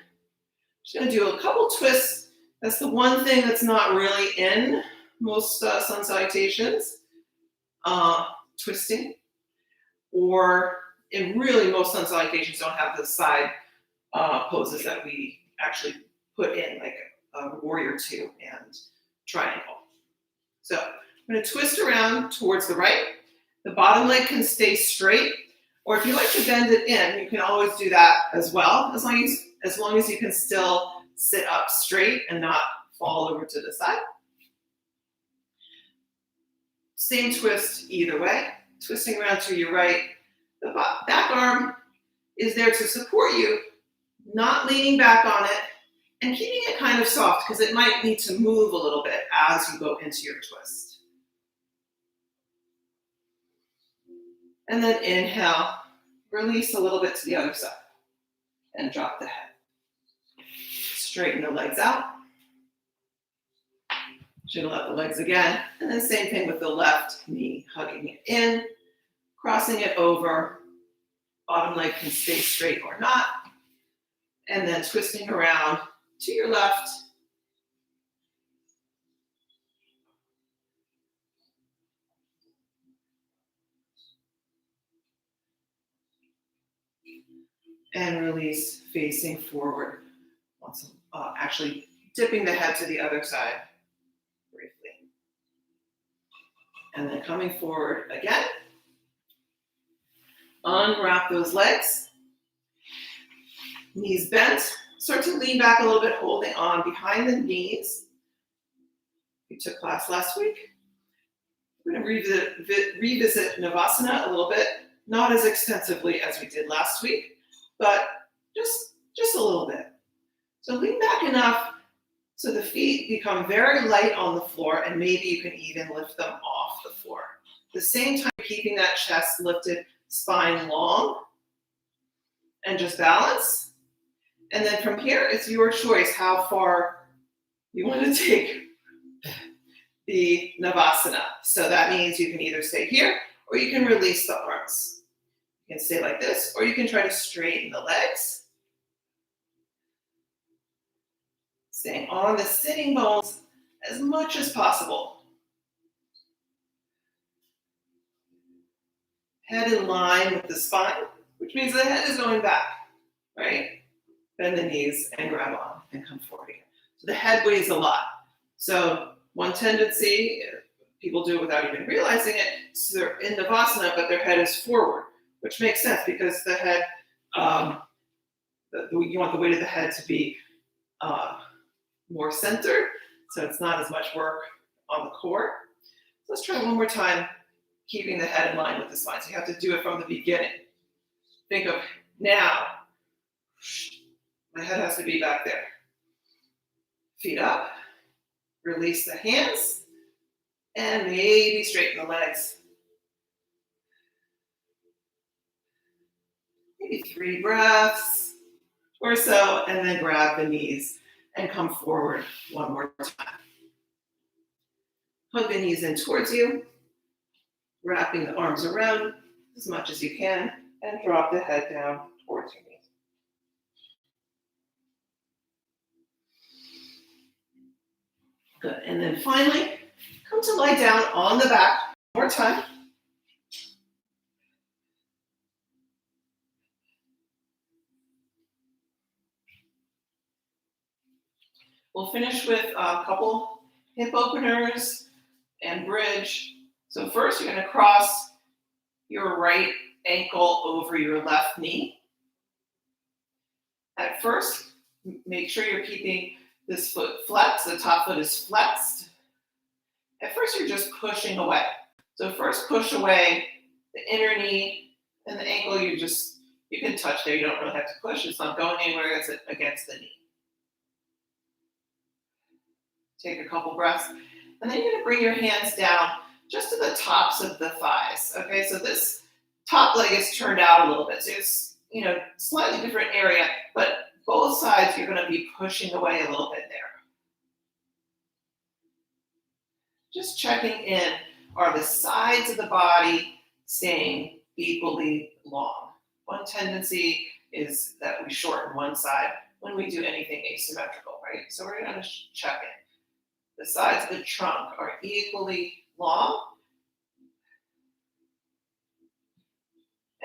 Just gonna do a couple twists. That's the one thing that's not really in most sun salutations. twisting, or in really most sun salutations don't have the side poses that we actually put in, like a warrior two and triangle. So I'm going to twist around towards the right. The bottom leg can stay straight, or if you like to bend it in, you can always do that as well, as long as you can still sit up straight and not fall over to the side. Same twist either way, twisting around to your right. The back arm is there to support you, not leaning back on it, and keeping it kind of soft because it might need to move a little bit as you go into your twist. And then inhale, release a little bit to the other side, and drop the head. Straighten the legs out. Jiggle out the legs again, and then same thing with the left knee, hugging it in, crossing it over. Bottom leg can stay straight or not, and then twisting around to your left. And release, facing forward. Actually dipping the head to the other side briefly. And then coming forward again. Unwrap those legs. Knees bent. Start to lean back a little bit, holding on behind the knees. We took class last week. We're going to revisit Navasana a little bit, not as extensively as we did last week, but just a little bit. So lean back enough so the feet become very light on the floor, and maybe you can even lift them off the floor. At the same time, keeping that chest lifted, spine long, and just balance. And then from here, it's your choice how far you want to take the Navasana. So that means you can either stay here or you can release the arms. You can stay like this, or you can try to straighten the legs. Staying on the sitting bones as much as possible. Head in line with the spine, which means the head is going back, right? Bend the knees and grab on and come forward again. So the head weighs a lot. So one tendency, people do it without even realizing it, so they're in Navasana, but their head is forward, which makes sense because the head, you want the weight of the head to be more centered, so it's not as much work on the core. So let's try one more time, keeping the head in line with the spine. So you have to do it from the beginning. Think of now, my head has to be back there. Feet up, release the hands, and maybe straighten the legs. Maybe 3 breaths or so, and then grab the knees and come forward one more time. Hug the knees in towards you, wrapping the arms around as much as you can, and drop the head down towards your knees. Good, and then finally, come to lie down on the back one more time. We'll finish with a couple hip openers and bridge. So first, you're going to cross your right ankle over your left knee. At first, make sure you're keeping this foot flexed. The top foot is flexed. At first, you're just pushing away. So first, push away the inner knee and the ankle. You can touch there. You don't really have to push. It's not going anywhere. It's against the knee. Take a couple breaths. And then you're going to bring your hands down just to the tops of the thighs. Okay, so this top leg is turned out a little bit. So it's, slightly different area, but both sides you're going to be pushing away a little bit there. Just checking in, are the sides of the body staying equally long? One tendency is that we shorten one side when we do anything asymmetrical, right? So we're going to check in. The sides of the trunk are equally long.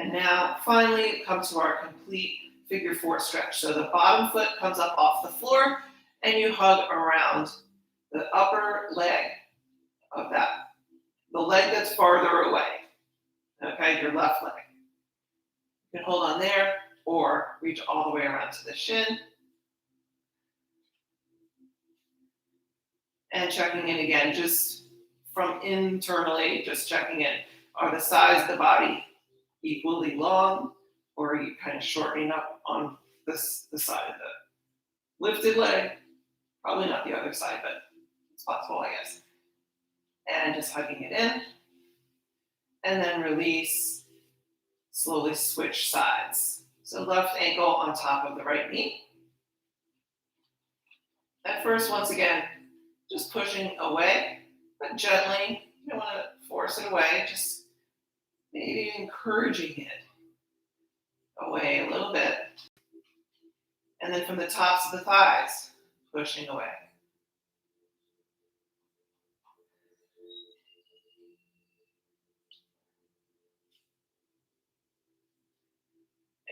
And now finally come to our complete figure four stretch. So the bottom foot comes up off the floor and you hug around the upper leg of that, the leg that's farther away. Okay, your left leg. You can hold on there or reach all the way around to the shin. And checking in again, just from internally, just checking in. Are the sides of the body equally long, or are you kind of shortening up on the side of the lifted leg? Probably not the other side, but it's possible, I guess. And just hugging it in. And then release, slowly switch sides. So left ankle on top of the right knee. At first, once again, just pushing away, but gently. You don't want to force it away, just maybe encouraging it away a little bit. And then from the tops of the thighs, pushing away.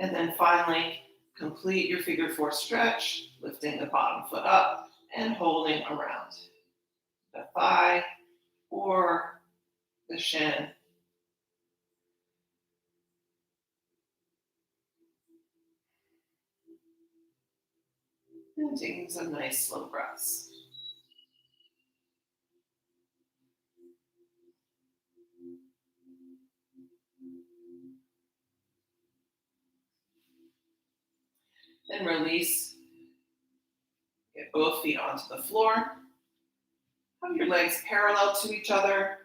And then finally, complete your figure four stretch, lifting the bottom foot up and holding around the thigh or the shin. And taking some nice slow breaths. Then release. Get both feet onto the floor. Have your legs parallel to each other,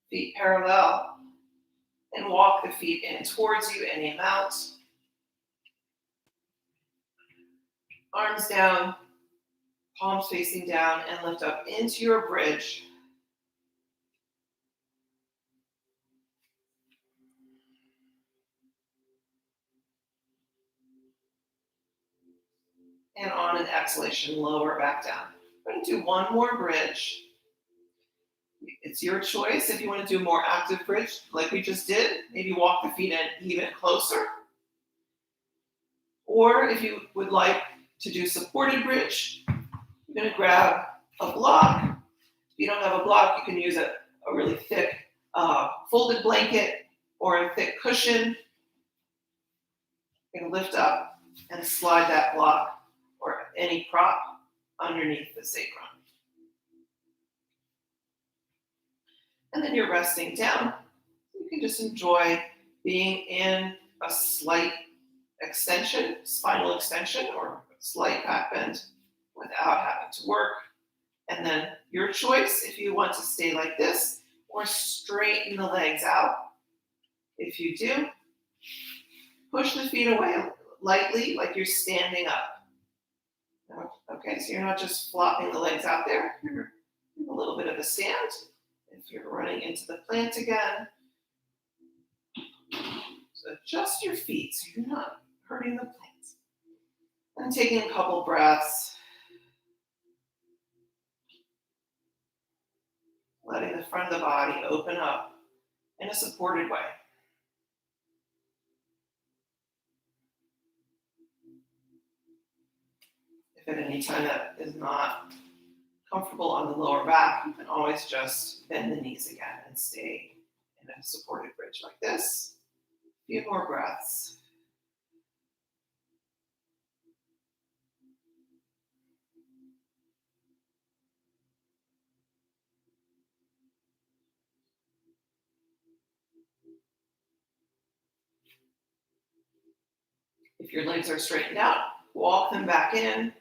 feet parallel, and walk the feet in towards you any amount. Arms down, palms facing down, and lift up into your bridge. And on an exhalation, lower back down. We're going to do one more bridge. It's your choice if you want to do a more active bridge like we just did. Maybe walk the feet in even closer. Or if you would like to do supported bridge, you're going to grab a block. If you don't have a block, you can use a really thick folded blanket or a thick cushion. You can lift up and slide that block or any prop underneath the sacrum. And then you're resting down. You can just enjoy being in a slight extension, spinal extension, or slight back bend without having to work. And then your choice if you want to stay like this or straighten the legs out. If you do, push the feet away lightly like you're standing up. Okay, so you're not just flopping the legs out there. You're in a little bit of a stand. If you're running into the plant again, so adjust your feet so you're not hurting the plants. And taking a couple breaths, letting the front of the body open up in a supported way. If at any time that is not comfortable on the lower back, you can always just bend the knees again and stay in a supported bridge like this. A few more breaths. If your legs are straightened out, walk them back in,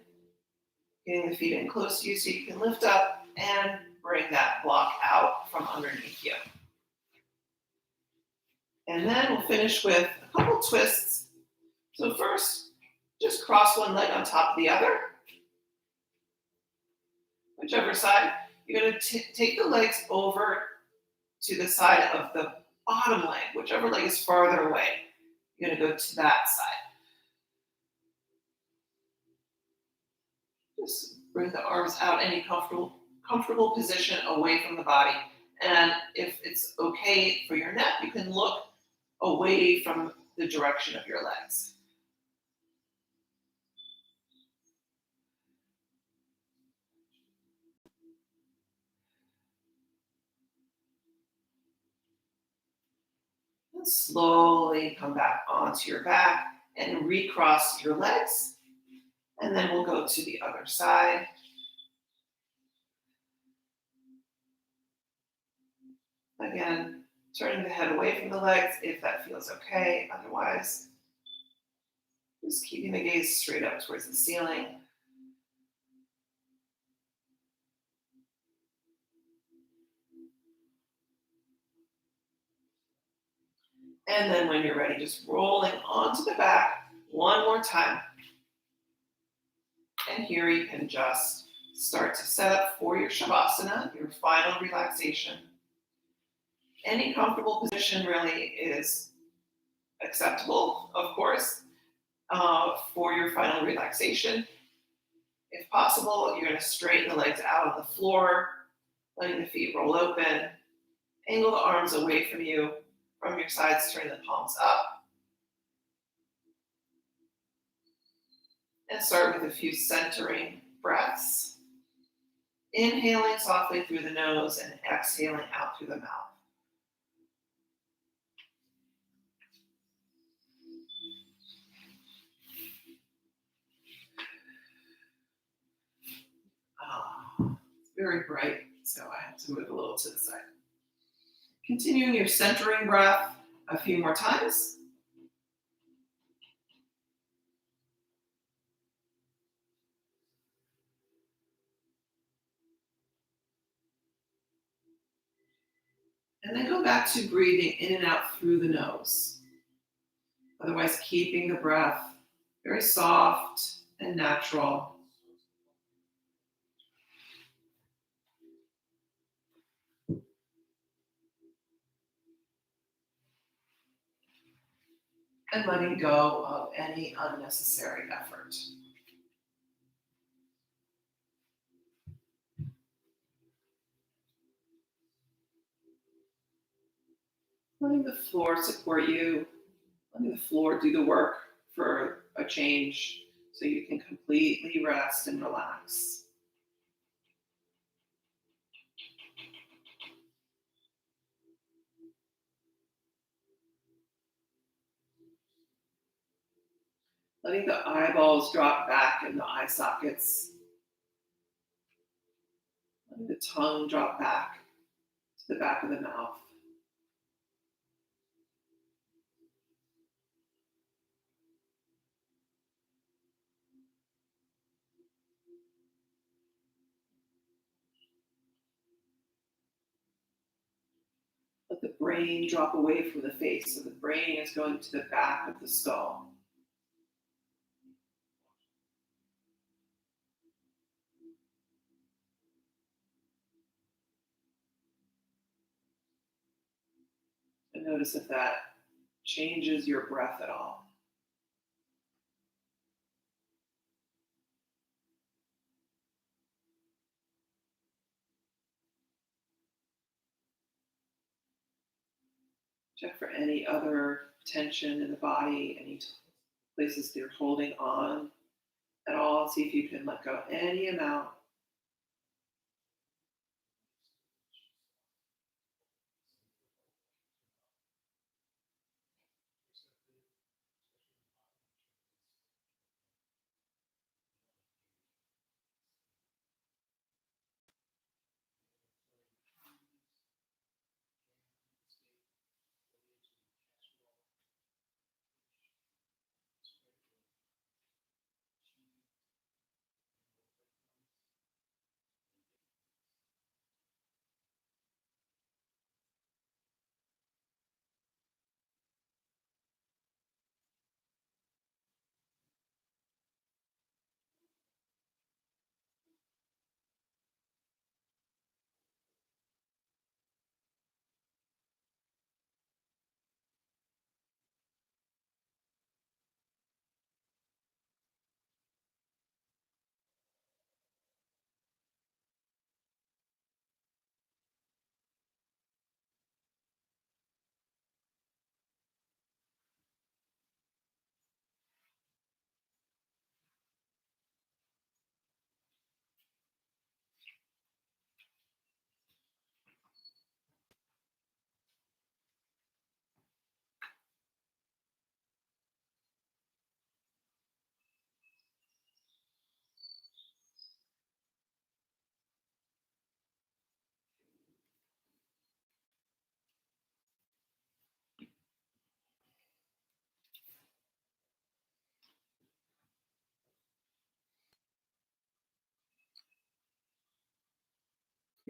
getting the feet in close to you so you can lift up and bring that block out from underneath you. And then we'll finish with a couple twists. So first, just cross one leg on top of the other. Whichever side, you're going to take the legs over to the side of the bottom leg, whichever leg is farther away. You're going to go to that side. Just bring the arms out, any comfortable position away from the body. And if it's okay for your neck, you can look away from the direction of your legs. And slowly come back onto your back and recross your legs. And then we'll go to the other side. Again, turning the head away from the legs if that feels okay. Otherwise, just keeping the gaze straight up towards the ceiling. And then when you're ready, just rolling onto the back one more time. And here you can just start to set up for your Shavasana, your final relaxation. Any comfortable position really is acceptable, of course, for your final relaxation. If possible, you're going to straighten the legs out on the floor, letting the feet roll open. Angle the arms away from you, from your sides, turn the palms up. And start with a few centering breaths. Inhaling softly through the nose and exhaling out through the mouth. It's very bright, so I have to move a little to the side. Continuing your centering breath a few more times. And then go back to breathing in and out through the nose. Otherwise, keeping the breath very soft and natural. And letting go of any unnecessary effort. Letting the floor support you. Letting the floor do the work for a change so you can completely rest and relax. Letting the eyeballs drop back in the eye sockets. Letting the tongue drop back to the back of the mouth. Let the brain drop away from the face. So the brain is going to the back of the skull. And notice if that changes your breath at all. Check for any other tension in the body, any places that you're holding on at all. See if you can let go any amount.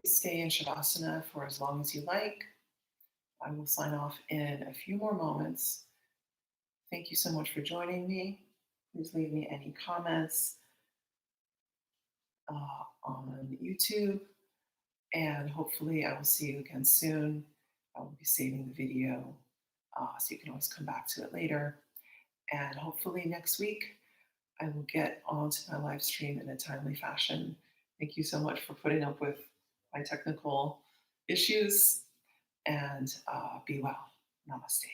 Stay in Shavasana for as long as you like. I will sign off in a few more moments. Thank you so much for joining me. Please leave me any comments on YouTube, and hopefully I will see you again soon. I will be saving the video so you can always come back to it later. And hopefully next week I will get onto my live stream in a timely fashion. Thank you so much for putting up with my technical issues, and be well. Namaste.